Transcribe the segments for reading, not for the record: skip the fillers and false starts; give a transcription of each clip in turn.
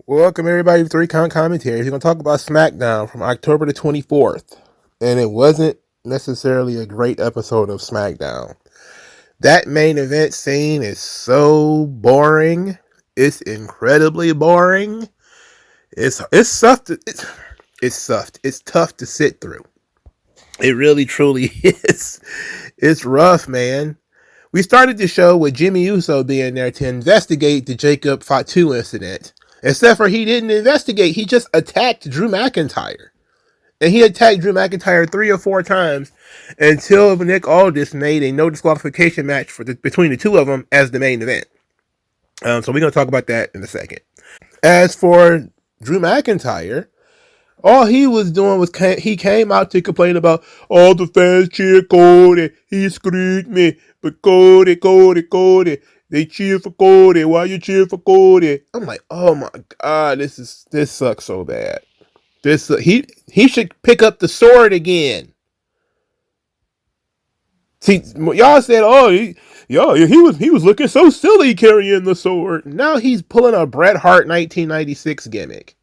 Welcome everybody to 3 Count Commentaries. We're going to talk about SmackDown from October the 24th. And it wasn't necessarily a great episode of SmackDown. That main event scene is so boring. It's incredibly boring. It's tough It's tough to sit through. It really truly is. It's rough, man. We started the show with Jimmy Uso being there to investigate the Jacob Fatu incident. Except for he didn't investigate. He just attacked Drew McIntyre. And he attacked Drew McIntyre 3 or 4 times until Nick Aldis made a no disqualification match between the two of them as the main event. So we're going to talk about that in a second. As for Drew McIntyre, all he was doing was he came out to complain about all the fans cheer Cody. He screwed me. But Cody. They cheer for Cody. Why you cheer for Cody? I'm like, oh my God, this sucks so bad. He should pick up the sword again. See, y'all said, he was looking so silly carrying the sword. Now he's pulling a Bret Hart 1996 gimmick.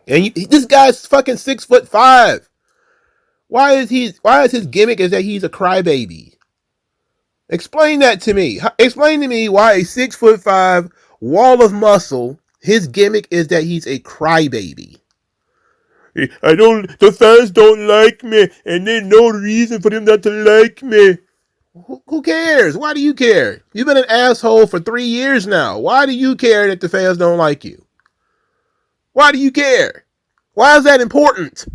And this guy's fucking 6'5". Why is his gimmick is that he's a crybaby? Explain that to me. Explain to me why a 6'5" wall of muscle, his gimmick is that he's a crybaby. The fans don't like me, and there's no reason for them not to like me. Who cares? Why do you care? You've been an asshole for 3 years now. Why do you care that the fans don't like you? Why do you care? Why is that important?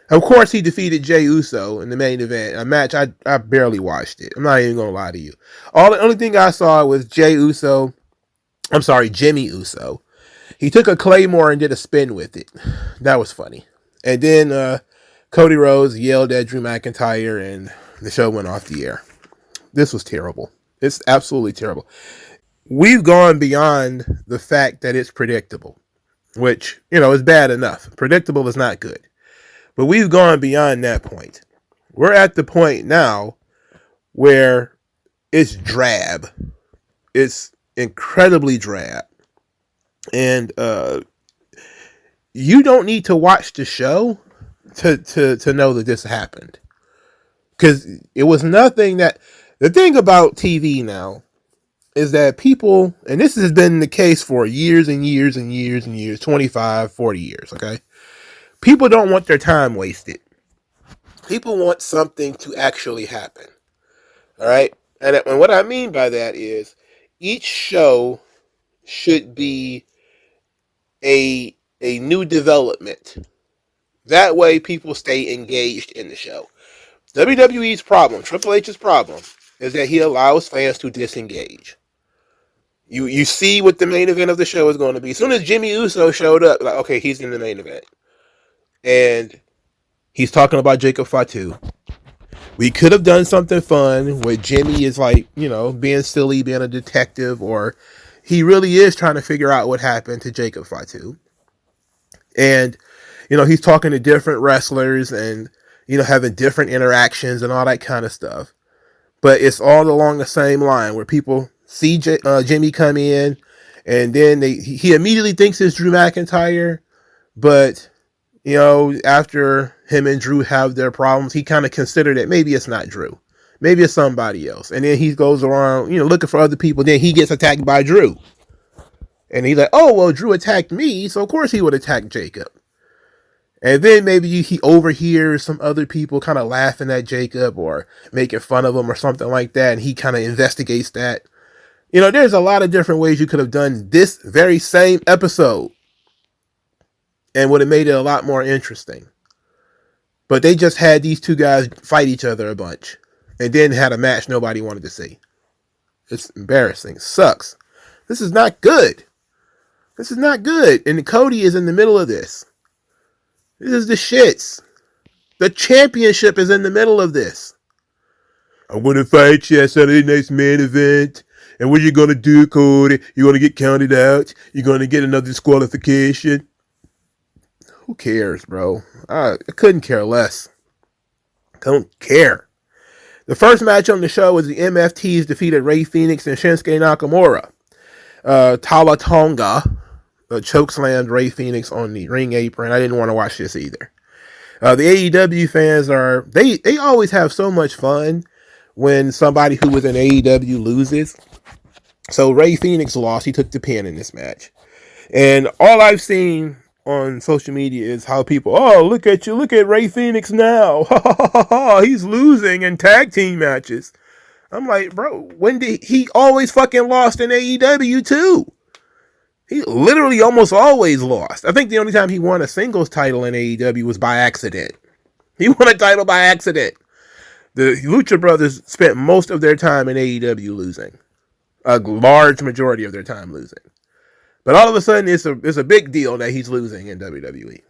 Of course, he defeated Jey Uso in the main event, a match I barely watched it. I'm not even going to lie to you. The only thing I saw was Jimmy Uso. He took a Claymore and did a spin with it. That was funny. And then Cody Rhodes yelled at Drew McIntyre and the show went off the air. This was terrible. It's absolutely terrible. We've gone beyond the fact that it's predictable, which, is bad enough. Predictable is not good. But we've gone beyond that point. We're at the point now where it's drab. It's incredibly drab. And you don't need to watch the show to know that this happened. Because it was nothing that... The thing about TV now is that people... And this has been the case for years and years and years and years. 25, 40 years, okay? People don't want their time wasted. People want something to actually happen. All right? And what I mean by that is each show should be a new development. That way people stay engaged in the show. WWE's problem, Triple H's problem, is that he allows fans to disengage. You see what the main event of the show is going to be. As soon as Jimmy Uso showed up, like, okay, he's in the main event. And he's talking about Jacob Fatu. We could have done something fun where Jimmy is like, being silly, being a detective, or he really is trying to figure out what happened to Jacob Fatu. And, he's talking to different wrestlers and, having different interactions and all that kind of stuff. But it's all along the same line where people see Jimmy come in and then he immediately thinks it's Drew McIntyre, but... after him and Drew have their problems, he kind of considered that maybe it's not Drew. Maybe it's somebody else. And then he goes around, looking for other people. Then he gets attacked by Drew. And he's like, oh, well, Drew attacked me, so of course he would attack Jacob. And then maybe he overhears some other people kind of laughing at Jacob or making fun of him or something like that. And he kind of investigates that. There's a lot of different ways you could have done this very same episode. And would have made it a lot more interesting. But they just had these two guys fight each other a bunch. And then had a match nobody wanted to see. It's embarrassing. Sucks. This is not good. This is not good. And Cody is in the middle of this. This is the shits. The championship is in the middle of this. I'm going to fight you at Saturday night's main event. And what are you going to do, Cody? You're going to get counted out? You're going to get another disqualification? Who cares, bro? I couldn't care less. Don't care. The first match on the show was the MFTs defeated Rey Fenix and Shinsuke Nakamura. Tala Tonga chokeslammed Ray Phoenix on the ring apron. I didn't want to watch this either. The AEW fans they always have so much fun when somebody who was in AEW loses. So Ray Phoenix lost. He took the pin in this match. And all I've seen on social media is how people, oh, look at you, look at Ray Phoenix now. He's losing in tag team matches. I'm like, bro, when did he always fucking lost in AEW too? He literally almost always lost. I think the only time he won a singles title in AEW was by accident. He won a title by accident. The Lucha Brothers spent most of their time in AEW losing. A large majority of their time losing. But all of a sudden, it's a big deal that he's losing in WWE.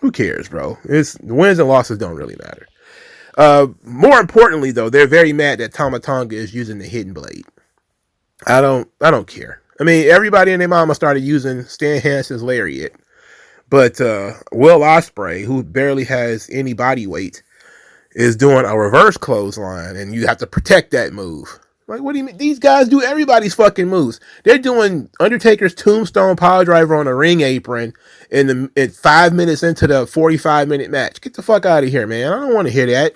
Who cares, bro? The wins and losses don't really matter. More importantly, though, they're very mad that Tama Tonga is using the Hidden Blade. I don't care. I mean, everybody and their mama started using Stan Hansen's lariat, but Will Ospreay, who barely has any body weight, is doing a reverse clothesline, and you have to protect that move. Like, what do you mean? These guys do everybody's fucking moves. They're doing Undertaker's tombstone power driver on a ring apron in 5 minutes into the 45-minute match. Get the fuck out of here, man. I don't want to hear that.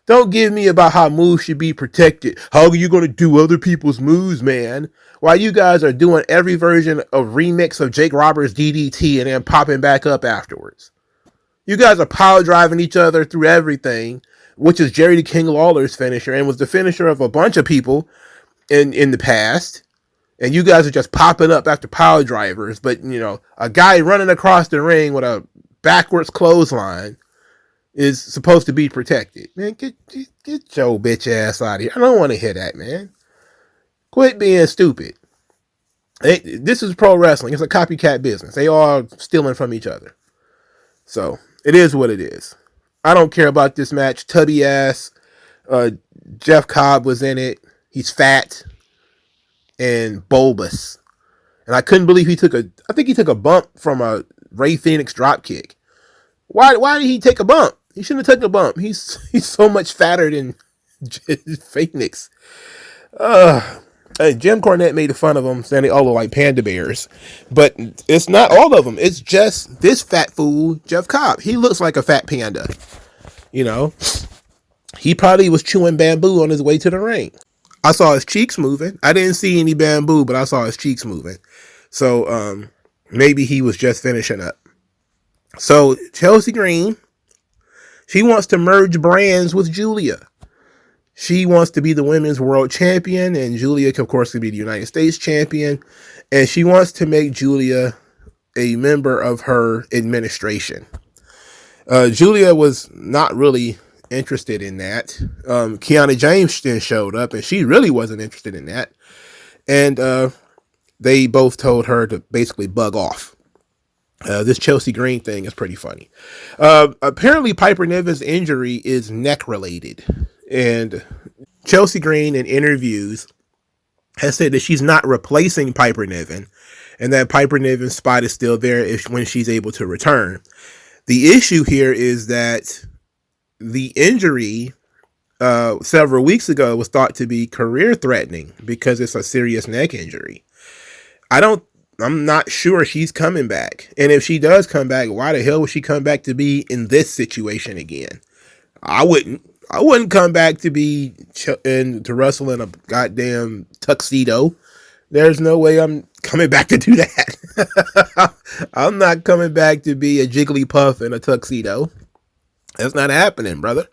Don't give me about how moves should be protected. How are you going to do other people's moves, man? While you guys are doing every version of remix of Jake Roberts' DDT and then popping back up afterwards. You guys are power driving each other through everything, which is Jerry the King Lawler's finisher and was the finisher of a bunch of people in the past. And you guys are just popping up after power drivers. But, you know, a guy running across the ring with a backwards clothesline is supposed to be protected. Man, get your bitch ass out of here. I don't want to hear that, man. Quit being stupid. This is pro wrestling. It's a copycat business. They all stealing from each other. So, it is what it is. I don't care about this match. Tubby ass. Jeff Cobb was in it. He's fat and bulbous. And I couldn't believe I think he took a bump from a Ray Phoenix dropkick. Why did he take a bump? He shouldn't have taken a bump. He's so much fatter than Phoenix. Jim Cornette made fun of him, saying they all look like panda bears. But it's not all of them. It's just this fat fool, Jeff Cobb. He looks like a fat panda. You know? He probably was chewing bamboo on his way to the ring. I saw his cheeks moving. I didn't see any bamboo, but I saw his cheeks moving. So, maybe he was just finishing up. So, Chelsea Green, she wants to merge brands with Julia. She wants to be the women's world champion, and Julia, of course, can be the United States champion. And she wants to make Julia a member of her administration. Julia was not really interested in that. Kiana James then showed up, and she really wasn't interested in that. And they both told her to basically bug off. This Chelsea Green thing is pretty funny. Apparently, Piper Niven's injury is neck related. And Chelsea Green, in interviews, has said that she's not replacing Piper Niven and that Piper Niven's spot is still there when she's able to return. The issue here is that the injury several weeks ago was thought to be career threatening because it's a serious neck injury. I'm not sure she's coming back. And if she does come back, why the hell would she come back to be in this situation again? I wouldn't come back to wrestle in a goddamn tuxedo. There's no way I'm coming back to do that. I'm not coming back to be a Jigglypuff in a tuxedo. That's not happening, brother.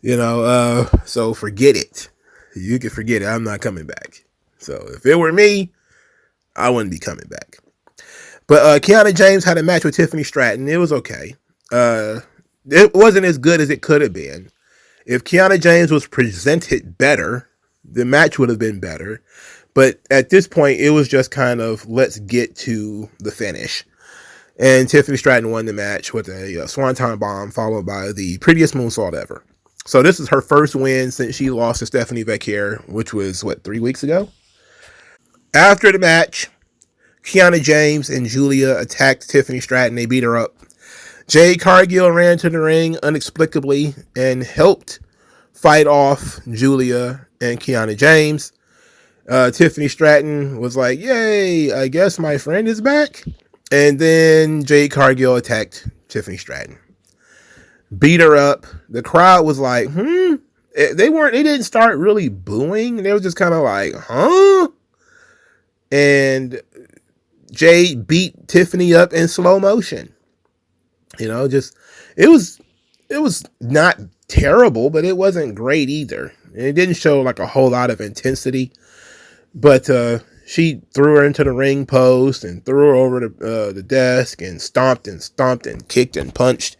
You know, so forget it. You can forget it. I'm not coming back. So if it were me, I wouldn't be coming back. But Kiana James had a match with Tiffany Stratton. It was okay. It wasn't as good as it could have been. If Kiana James was presented better, the match would have been better. But at this point, it was just kind of, let's get to the finish. And Tiffany Stratton won the match with a Swanton Bomb, followed by the prettiest moonsault ever. So this is her first win since she lost to Stephanie Vecchier, which was, 3 weeks ago? After the match, Kiana James and Julia attacked Tiffany Stratton. They beat her up. Jade Cargill ran to the ring inexplicably and helped fight off Julia and Kiana James. Tiffany Stratton was like, "Yay, I guess my friend is back." And then Jade Cargill attacked Tiffany Stratton, beat her up. The crowd was like, They didn't start really booing. They were just kind of like, huh? And Jade beat Tiffany up in slow motion. It was not terrible, but it wasn't great either. And it didn't show like a whole lot of intensity. But she threw her into the ring post and threw her over the desk and stomped and kicked and punched.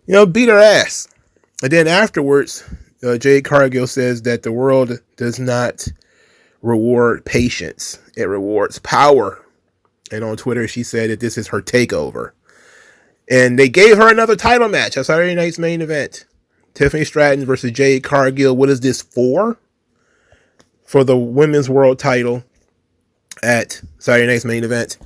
Beat her ass. And then afterwards, Jade Cargill says that the world does not reward patience. It rewards power. And on Twitter, she said that this is her takeover. And they gave her another title match at Saturday night's main event. Tiffany Stratton versus Jade Cargill. What is this for? For the women's world title at Saturday night's main event.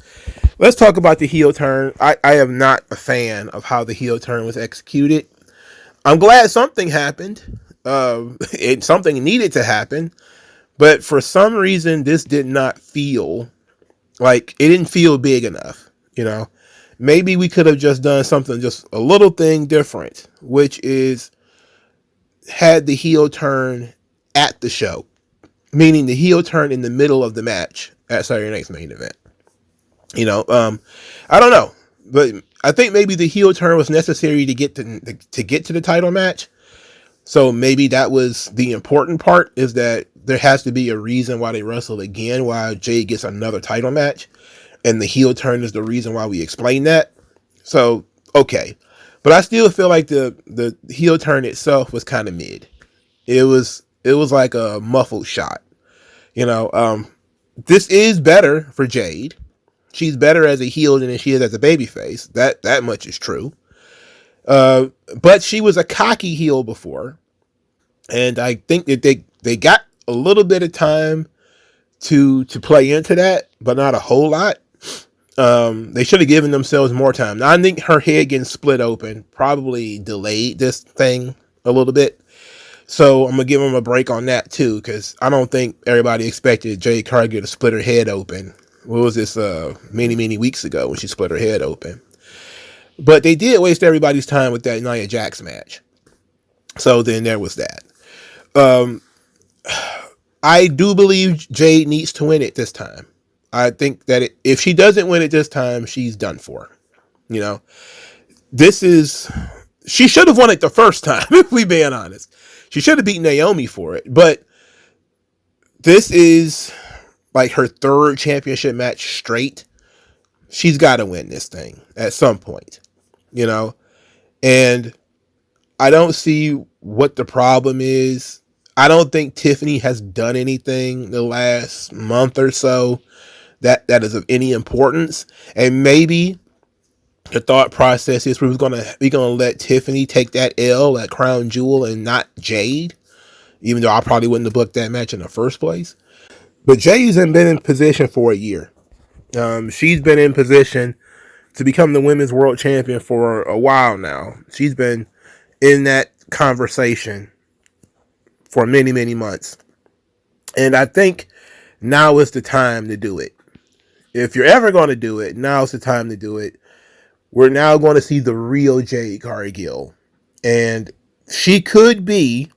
Let's talk about the heel turn. I am not a fan of how the heel turn was executed. I'm glad something happened. Something needed to happen. But for some reason, this did not feel like, it didn't feel big enough. Maybe we could have just done something, just a little thing different, which is had the heel turn at the show, meaning the heel turn in the middle of the match at Saturday night's main event. I don't know, but I think maybe the heel turn was necessary to get to the title match. So maybe that was the important part, is that there has to be a reason why they wrestle again, why Jade gets another title match. And the heel turn is the reason why we explain that. So, okay. But I still feel like the heel turn itself was kind of mid. It was like a muffled shot. This is better for Jade. She's better as a heel than she is as a babyface. That much is true. But she was a cocky heel before. And I think that they got a little bit of time to play into that, but not a whole lot. They should have given themselves more time. Now, I think her head getting split open probably delayed this thing a little bit. So I'm going to give them a break on that too, because I don't think everybody expected Jade Cargill to split her head open. What was this, many, many weeks ago when she split her head open. But they did waste everybody's time with that Nia Jax match. So then there was that. I do believe Jade needs to win it this time. I think that if she doesn't win it this time, she's done for. She should have won it the first time, if we're being honest. She should have beaten Naomi for it. But this is like her third championship match straight. She's got to win this thing at some point, and I don't see what the problem is. I don't think Tiffany has done anything the last month or so that is of any importance. And maybe the thought process is we're gonna let Tiffany take that L at Crown Jewel and not Jade, even though I probably wouldn't have booked that match in the first place. But Jade's been in position for a year. She's been in position to become the women's world champion for a while now. She's been in that conversation for many, many months. And I think now is the time to do it. If you're ever going to do it, now's the time to do it. We're now going to see the real Jade Cargill. And she could be,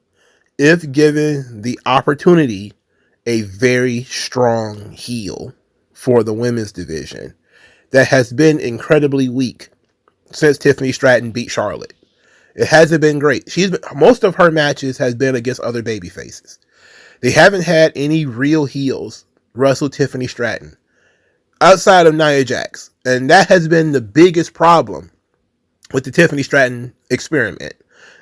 if given the opportunity, a very strong heel for the women's division that has been incredibly weak since Tiffany Stratton beat Charlotte. It hasn't been great. Most of her matches has been against other baby faces. They haven't had any real heels wrestle Tiffany Stratton outside of Nia Jax. And that has been the biggest problem with the Tiffany Stratton experiment.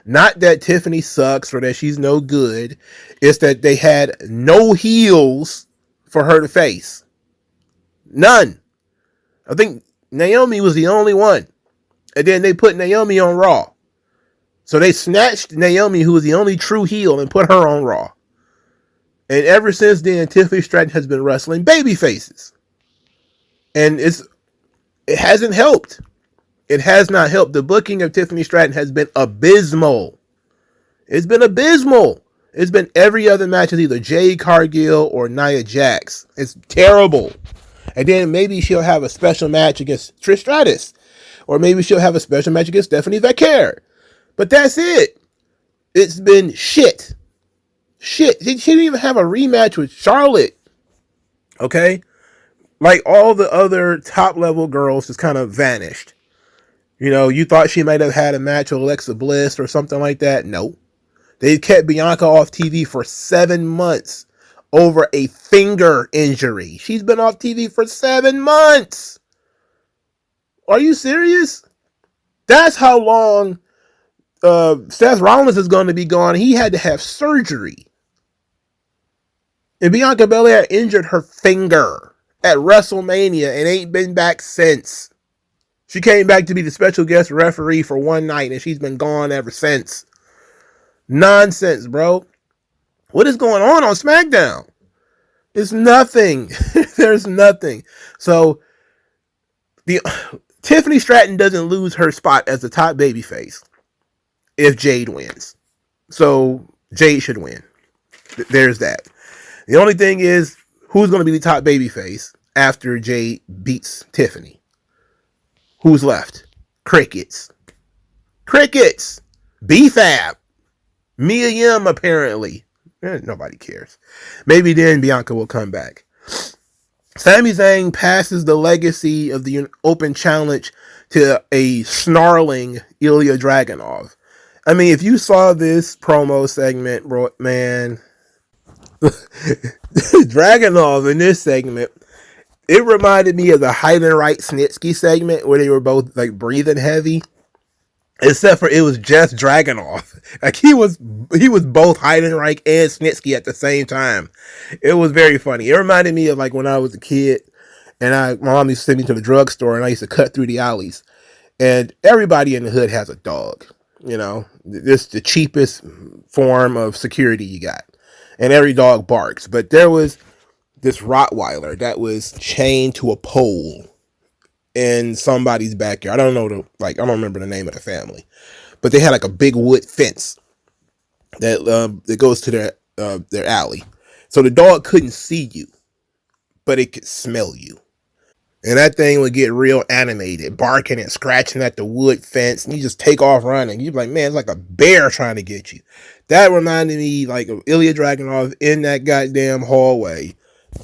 Not that Tiffany sucks or that she's no good. It's that they had no heels for her to face. None. I think Naomi was the only one. And then they put Naomi on Raw. So they snatched Naomi, who was the only true heel, and put her on Raw. And ever since then, Tiffany Stratton has been wrestling baby faces. And it hasn't helped. It has not helped. The booking of Tiffany Stratton has been abysmal. It's been abysmal. It's been every other match is either Jade Cargill or Nia Jax. It's terrible. And then maybe she'll have a special match against Trish Stratus. Or maybe she'll have a special match against Stephanie Vaquer. But that's it. It's been shit. Shit. She didn't even have a rematch with Charlotte. Okay? Like all the other top level girls just kind of vanished. You know, you thought she might have had a match with Alexa Bliss or something like that. No. They kept Bianca off TV for 7 months over a finger injury. She's been off TV for 7 months. Are you serious? That's how long Seth Rollins is going to be gone. He had to have surgery. And Bianca Belair injured her finger at WrestleMania and ain't been back since. She came back to be the special guest referee for one night and she's been gone ever since. Nonsense, bro. What is going on SmackDown? It's nothing. There's nothing. So Tiffany Stratton doesn't lose her spot as the top babyface if Jade wins. So Jade should win. There's that. The only thing is, who's going to be the top babyface after Jade beats Tiffany? Who's left? Crickets. Crickets. B-Fab. Mia Yim, apparently. Nobody cares. Maybe then Bianca will come back. Sami Zayn passes the legacy of the Open Challenge to a snarling Ilia Dragunov. I mean, if you saw this promo segment, bro, man, Dragunov in this segment, it reminded me of the Heidenreich Snitsky segment where they were both like breathing heavy. Except for it was just Dragunov. Like he was both Heidenreich and Snitsky at the same time. It was very funny. It reminded me of like when I was a kid and my mom used to send me to the drugstore and I used to cut through the alleys. And everybody in the hood has a dog. You know, this is the cheapest form of security you got. And every dog barks. But there was this Rottweiler that was chained to a pole in somebody's backyard. I don't remember the name of the family, but they had like a big wood fence that goes to their alley. So the dog couldn't see you, but it could smell you. And that thing would get real animated, barking and scratching at the wood fence, and you just take off running. You're like, man, it's like a bear trying to get you. That reminded me like of Ilia Dragunov in that goddamn hallway,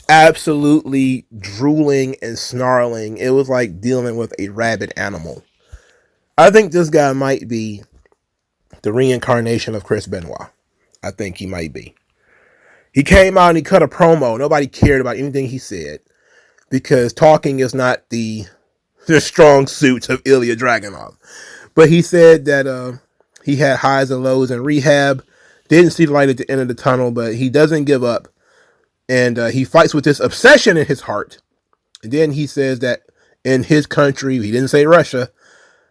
absolutely drooling and snarling. It was like dealing with a rabid animal. I think this guy might be the reincarnation of Chris Benoit. I think he might be. He came out and he cut a promo. Nobody cared about anything he said because talking is not the strong suits of Ilia Dragunov. But he said that he had highs and lows in rehab, didn't see the light at the end of the tunnel, but he doesn't give up. And he fights with this obsession in his heart. And then he says that in his country, he didn't say Russia,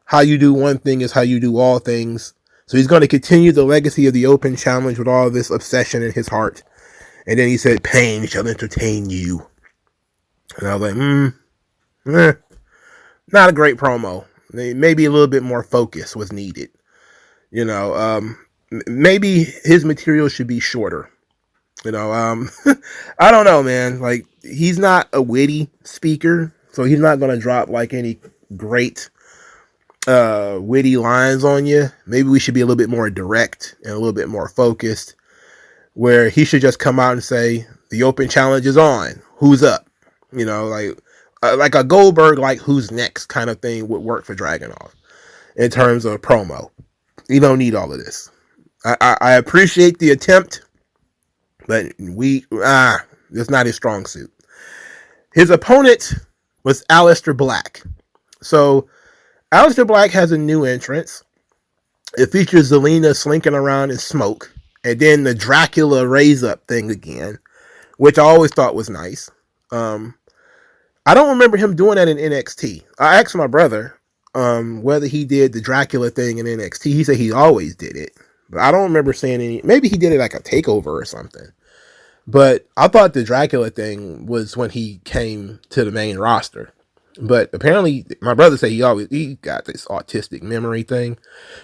how you do one thing is how you do all things. So he's going to continue the legacy of the Open Challenge with all this obsession in his heart. And then he said, pain shall entertain you. And I was like, not a great promo. Maybe a little bit more focus was needed. You know, maybe his material should be shorter. You know, I don't know, man. Like, he's not a witty speaker, so he's not going to drop like any great witty lines on you. Maybe we should be a little bit more direct and a little bit more focused, where he should just come out and say, the Open Challenge is on. Who's up? You know, like a Goldberg, like who's next kind of thing would work for Dragunov in terms of promo. You don't need all of this. I appreciate the attempt, but it's not his strong suit. His opponent was Aleister Black. So Aleister Black has a new entrance. It features Zelina slinking around in smoke, and then the Dracula raise up thing again, which I always thought was nice. I don't remember him doing that in NXT. I asked my brother whether he did the Dracula thing in NXT. He said he always did it, but I don't remember seeing any. Maybe he did it like a takeover or something. But I thought the Dracula thing was when he came to the main roster. But apparently, my brother said he got this autistic memory thing,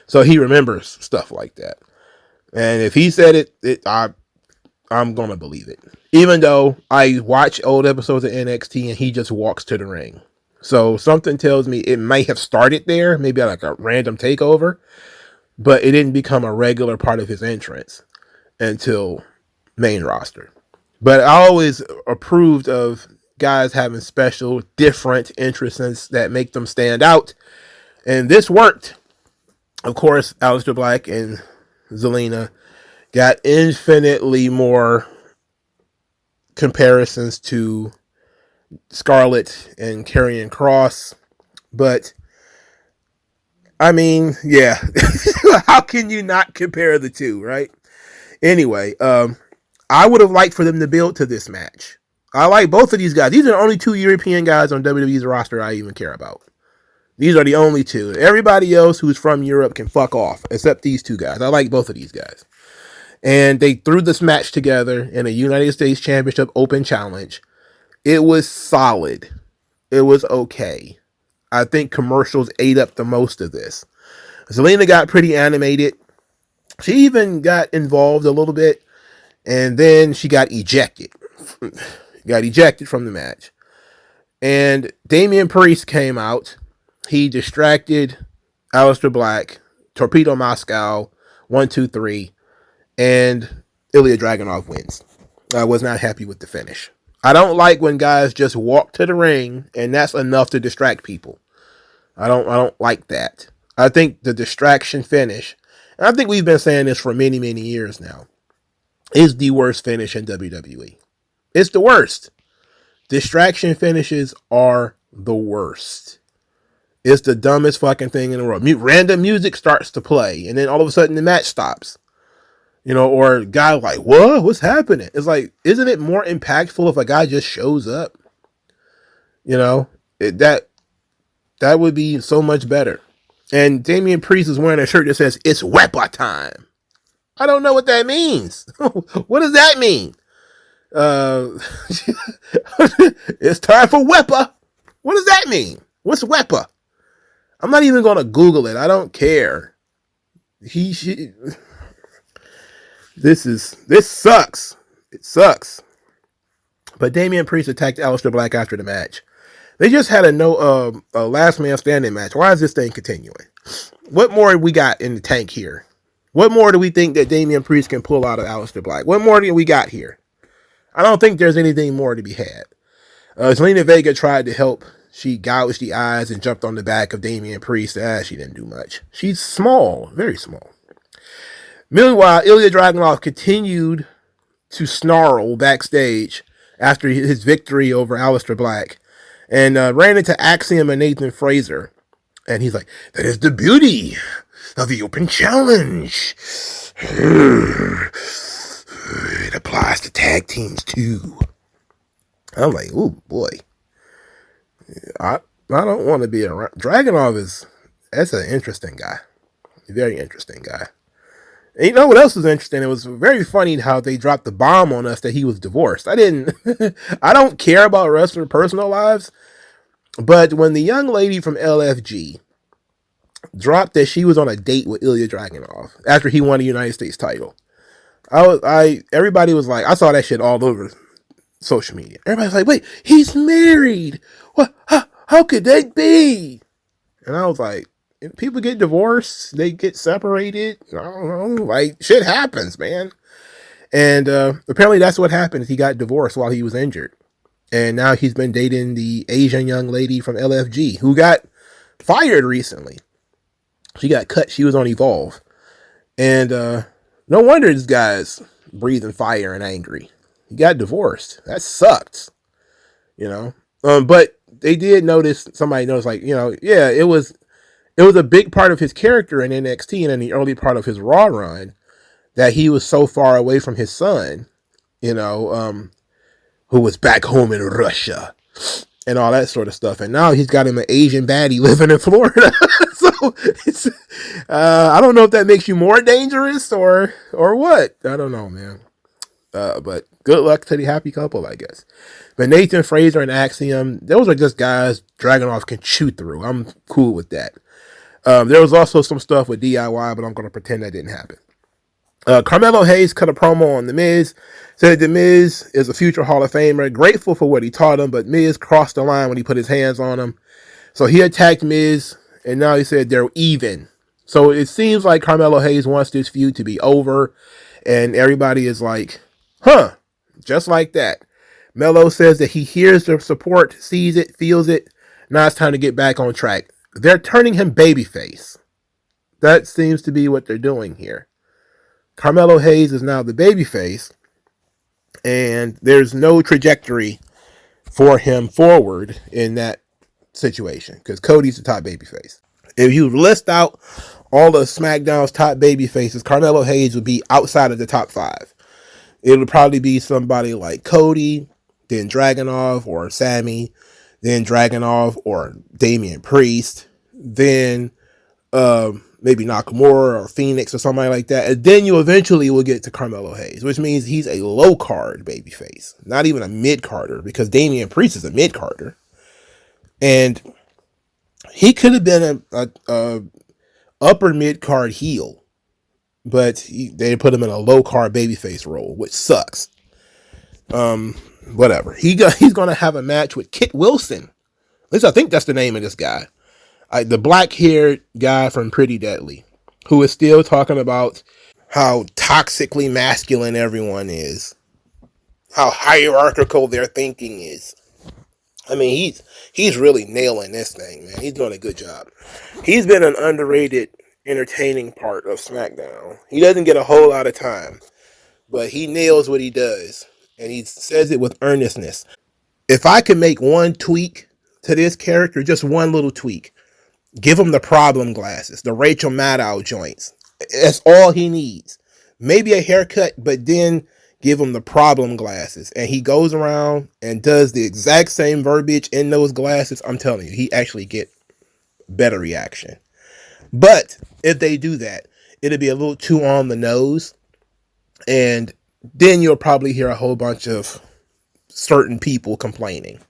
so he remembers stuff like that. And if he said I'm gonna believe it. Even though I watch old episodes of NXT and he just walks to the ring. So something tells me it may have started there, maybe like a random takeover, but it didn't become a regular part of his entrance until main roster. But I always approved of guys having special, different interests that make them stand out. And this worked. Of course, Aleister Black and Zelina got infinitely more comparisons to Scarlett and Karrion Kross. But, I mean, yeah. How can you not compare the two, right? Anyway, I would have liked for them to build to this match. I like both of these guys. These are the only two European guys on WWE's roster I even care about. These are the only two. Everybody else who's from Europe can fuck off, except these two guys. I like both of these guys. And they threw this match together in a United States Championship Open Challenge. It was solid. It was okay. I think commercials ate up the most of this. Zelina got pretty animated. She even got involved a little bit. And then she got ejected. Got ejected from the match. And Damian Priest came out. He distracted Aleister Black, Torpedo Moscow, 1, 2, 3, and Ilia Dragunov wins. I was not happy with the finish. I don't like when guys just walk to the ring and that's enough to distract people. I don't like that. I think the distraction finish, and I think we've been saying this for many, many years now, is the worst finish in WWE. It's the worst. Distraction finishes are the worst. It's the dumbest fucking thing in the world. Random music starts to play, and then all of a sudden the match stops. You know, or a guy like, what? What's happening? It's like, isn't it more impactful if a guy just shows up? You know, that would be so much better. And Damian Priest is wearing a shirt that says, it's Wepa time. I don't know what that means. What does that mean? It's time for Wepa. What does that mean? What's Wepa? I'm not even going to Google it. I don't care. This sucks. It sucks. But Damian Priest attacked Aleister Black after the match. They just had a last man standing match. Why is this thing continuing? What more we got in the tank here? What more do we think that Damian Priest can pull out of Aleister Black? What more do we got here? I don't think there's anything more to be had. Zelina Vega tried to help. She gouged the eyes and jumped on the back of Damian Priest. She didn't do much. She's small, very small. Meanwhile, Ilia Dragunov continued to snarl backstage after his victory over Aleister Black and ran into Axiom and Nathan Fraser. And he's like, that is the beauty of the open challenge. It applies to tag teams too. I'm like, oh boy. I don't want to be around. Dragunov that's an interesting guy. A very interesting guy. And you know what else was interesting? It was very funny how they dropped the bomb on us that he was divorced. I don't care about wrestler personal lives, but when the young lady from LFG dropped that she was on a date with Ilya Dragunov after he won the United States title, everybody was like, I saw that shit all over social media. Everybody's like, wait, he's married. What? How could that be? And I was like, people get divorced, they get separated. I don't know, like shit happens, man. And apparently that's what happened. He got divorced while he was injured, and now he's been dating the Asian young lady from LFG who got fired recently. She got cut. She was on Evolve, and no wonder this guy's breathing fire and angry. He got divorced. That sucked, you know. But they did notice. Somebody noticed, like, you know, yeah, it was a big part of his character in NXT and in the early part of his Raw run that he was so far away from his son, you know, who was back home in Russia and all that sort of stuff. And now he's got him an Asian baddie living in Florida. So it's, I don't know if that makes you more dangerous or what. I don't know, man. But good luck to the happy couple, I guess. But Nathan Fraser and Axiom, those are just guys Dragunov can chew through. I'm cool with that. There was also some stuff with DIY, but I'm going to pretend that didn't happen. Carmelo Hayes cut a promo on The Miz, said The Miz is a future Hall of Famer, grateful for what he taught him, but Miz crossed the line when he put his hands on him. So he attacked Miz, and now he said they're even. So it seems like Carmelo Hayes wants this feud to be over, and everybody is like, huh, just like that. Melo says that he hears the support, sees it, feels it. Now it's time to get back on track. They're turning him babyface. That seems to be what they're doing here. Carmelo Hayes is now the babyface, and there's no trajectory for him forward in that situation because Cody's the top babyface. If you list out all of SmackDown's top babyfaces, Carmelo Hayes would be outside of the top 5. It would probably be somebody like Cody, then Dragunov or Sammy, then Dragunov or Damian Priest, then maybe Nakamura or Phoenix or somebody like that. And then you eventually will get to Carmelo Hayes, which means he's a low card babyface, not even a mid carder, because Damian Priest is a mid carder. And he could have been a upper mid card heel, but they put him in a low card babyface role, which sucks. Whatever. He's going to have a match with Kit Wilson. At least I think that's the name of this guy. The black-haired guy from Pretty Deadly, who is still talking about how toxically masculine everyone is, how hierarchical their thinking is. I mean, he's really nailing this thing, man. He's doing a good job. He's been an underrated, entertaining part of SmackDown. He doesn't get a whole lot of time, but he nails what he does, and he says it with earnestness. If I could make one tweak to this character, just one little tweak, give him the problem glasses, the Rachel Maddow joints. That's all he needs. Maybe a haircut, but then give him the problem glasses. And he goes around and does the exact same verbiage in those glasses. I'm telling you, he actually get better reaction. But if they do that, it'll be a little too on the nose. And then you'll probably hear a whole bunch of certain people complaining.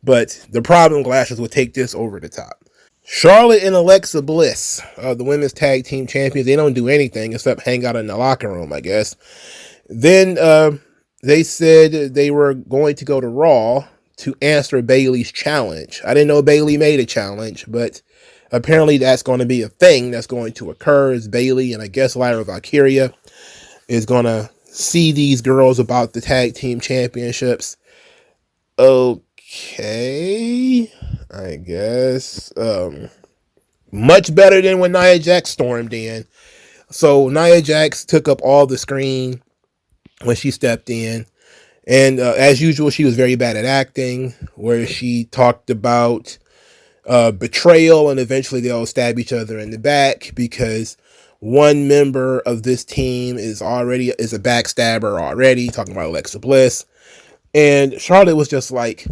But the problem glasses will take this over the top. Charlotte and Alexa Bliss, the women's tag team champions, they don't do anything except hang out in the locker room, I guess. Then they said they were going to go to Raw to answer Bayley's challenge. I didn't know Bayley made a challenge, but apparently that's going to be a thing that's going to occur. As Bayley and I guess Lyra Valkyria is going to see these girls about the tag team championships. Okay, I guess. Much better than when Nia Jax stormed in. So Nia Jax took up all the screen when she stepped in. And as usual, she was very bad at acting, where she talked about betrayal and eventually they'll stab each other in the back because one member of this team is a backstabber already, talking about Alexa Bliss. And Charlotte was just like,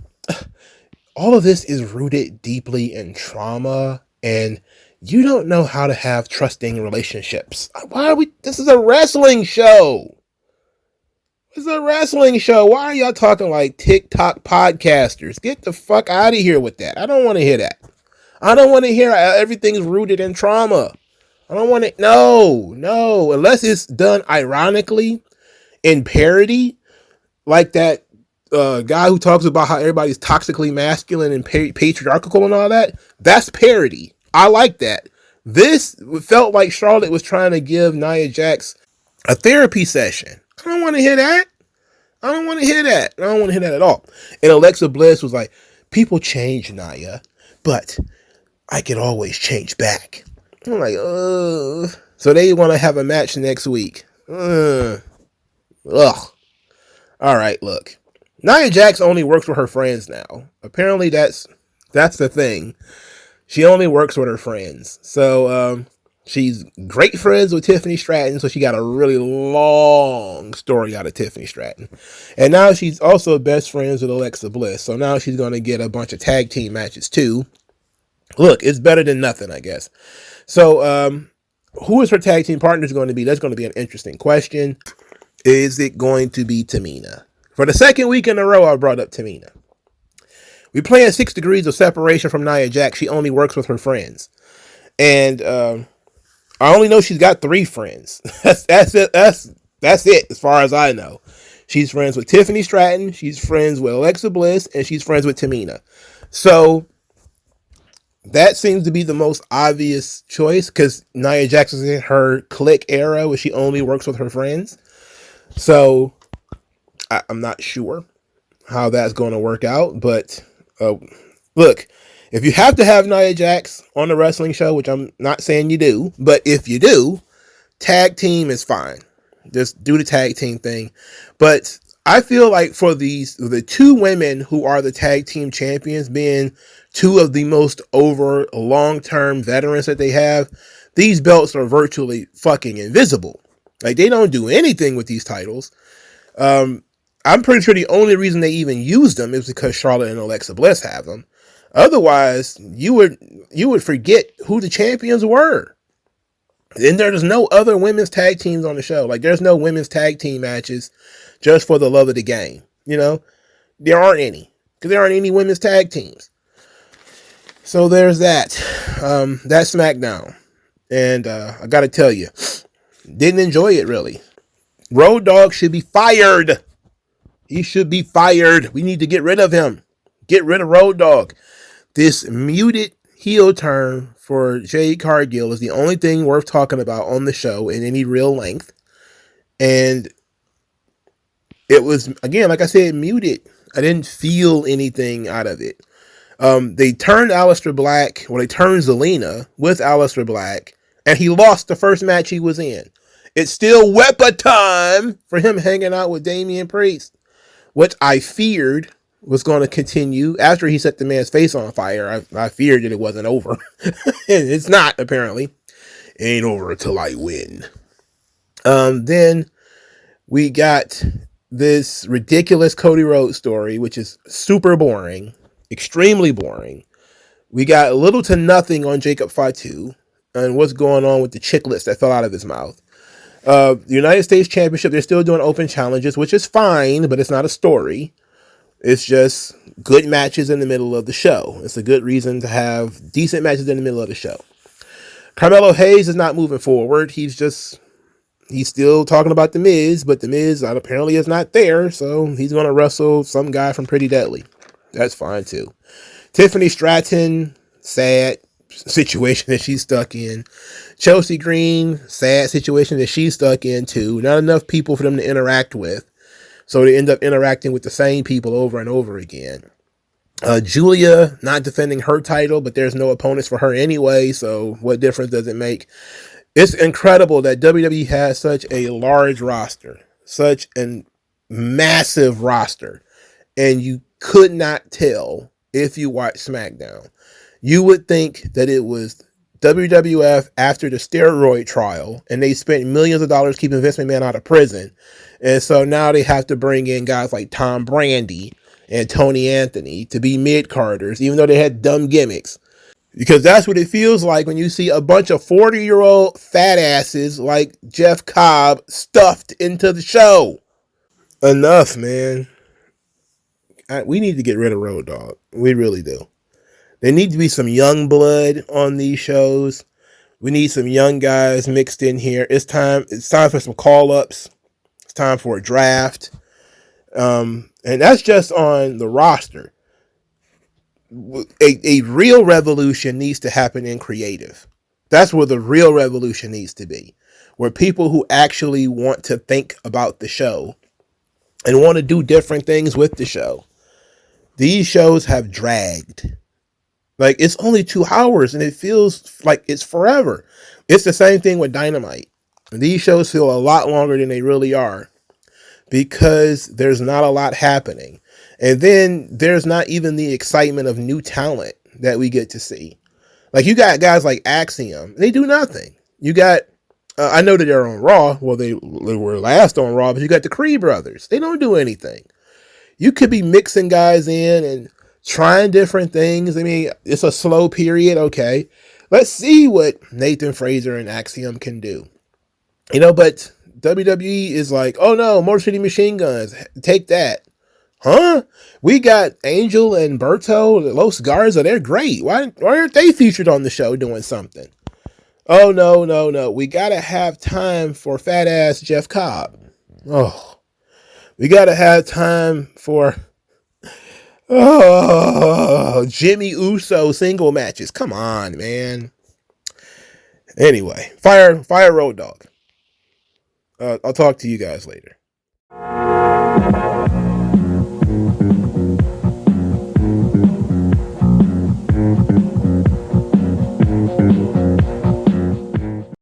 all of this is rooted deeply in trauma, and you don't know how to have trusting relationships. This is a wrestling show. This is a wrestling show. Why are y'all talking like TikTok podcasters? Get the fuck out of here with that. I don't want to hear that. I don't want to hear everything's rooted in trauma. I don't want it. No. Unless it's done ironically, in parody, like that guy who talks about how everybody's toxically masculine and patriarchal and all that. That's parody. I like that. This felt like Charlotte was trying to give Nia Jax a therapy session. I don't want to hear that. I don't want to hear that at all. And Alexa Bliss was like, people change, Nia, but I can always change back. I'm like, ugh. So they want to have a match next week. Ugh. All right, look. Nia Jax only works with her friends now. Apparently that's the thing. She only works with her friends. So she's great friends with Tiffany Stratton, so she got a really long story out of Tiffany Stratton. And now she's also best friends with Alexa Bliss. So now she's going to get a bunch of tag team matches too. Look, it's better than nothing, I guess. So who is her tag team partners going to be? That's going to be an interesting question. Is it going to be Tamina? For the second week in a row, I brought up Tamina. We play in 6 degrees of separation from Nia Jax. She only works with her friends. And I only know she's got 3 friends. That's it. That's it as far as I know. She's friends with Tiffany Stratton, she's friends with Alexa Bliss, and she's friends with Tamina. So that seems to be the most obvious choice because Nia Jackson's in her clique era where she only works with her friends. So I'm not sure how that's going to work out. But look, if you have to have Nia Jax on a wrestling show, which I'm not saying you do, but if you do, tag team is fine. Just do the tag team thing. But I feel like for the 2 women who are the tag team champions, being 2 of the most over long-term veterans that they have, these belts are virtually fucking invisible. Like, they don't do anything with these titles. I'm pretty sure the only reason they even use them is because Charlotte and Alexa Bliss have them. Otherwise, you would forget who the champions were. And there's no other women's tag teams on the show. Like, there's no women's tag team matches just for the love of the game. You know, there aren't any because there aren't any women's tag teams. So there's that. That's SmackDown. And I got to tell you, didn't enjoy it really. Road Dogg should be fired. He should be fired. We need to get rid of him. Get rid of Road Dogg. This muted heel turn for Jade Cargill is the only thing worth talking about on the show in any real length. And it was, again, like I said, muted. I didn't feel anything out of it. They turned Aleister Black, they turned Zelina with Aleister Black, and he lost the first match he was in. It's still weapon time for him hanging out with Damian Priest, which I feared was going to continue after he set the man's face on fire. I feared that it wasn't over. It's not, apparently. It ain't over until I win. Then we got this ridiculous Cody Rhodes story, which is super boring, extremely boring. We got little to nothing on Jacob Fatu and what's going on with the chiclets that fell out of his mouth. The United States Championship, they're still doing open challenges, which is fine, but it's not a story. It's just good matches in the middle of the show. It's a good reason to have decent matches in the middle of the show. Carmelo Hayes is not moving forward. He's still talking about The Miz, but The Miz apparently is not there, so he's going to wrestle some guy from Pretty Deadly. That's fine, too. Tiffany Stratton, sad situation that she's stuck in. Chelsea Green, sad situation that she's stuck in, too. Not enough people for them to interact with, so they end up interacting with the same people over and over again. Julia not defending her title, but there's no opponents for her anyway, so what difference does it make? It's incredible that WWE has such a large roster, such a massive roster, and you could not tell if you watch SmackDown. You would think that it was WWF after the steroid trial, and they spent millions of dollars keeping Vince McMahon out of prison, and so now they have to bring in guys like Tom Brady and Tony Anthony to be mid-carders, even though they had dumb gimmicks. Because that's what it feels like when you see a bunch of 40-year-old fat asses like Jeff Cobb stuffed into the show. Enough, man. We need to get rid of Road Dogg. We really do. There needs to be some young blood on these shows. We need some young guys mixed in here. It's time for some call-ups. It's time for a draft. And that's just on the roster. A real revolution needs to happen in creative. That's where the real revolution needs to be. Where people who actually want to think about the show and want to do different things with the show. These shows have dragged. Like, it's only 2 hours and it feels like it's forever. It's the same thing with Dynamite. These shows feel a lot longer than they really are because there's not a lot happening. And then there's not even the excitement of new talent that we get to see. Like, you got guys like Axiom. They do nothing. You got, I know that they're on Raw. Well, they were last on Raw, but you got the Creed brothers. They don't do anything. You could be mixing guys in and trying different things. I mean, it's a slow period. Okay. Let's see what Nathan Fraser and Axiom can do. You know, but WWE is like, oh no, Motor City Machine Guns. Take that. Huh? We got Angel and Berto, Los Garza. They're great. Why aren't they featured on the show doing something? Oh no, no, no. We gotta have time for fat ass Jeff Cobb. Oh. We gotta have time for Jimmy Uso single matches. Come on, man. Anyway, fire Road Dogg. I'll talk to you guys later.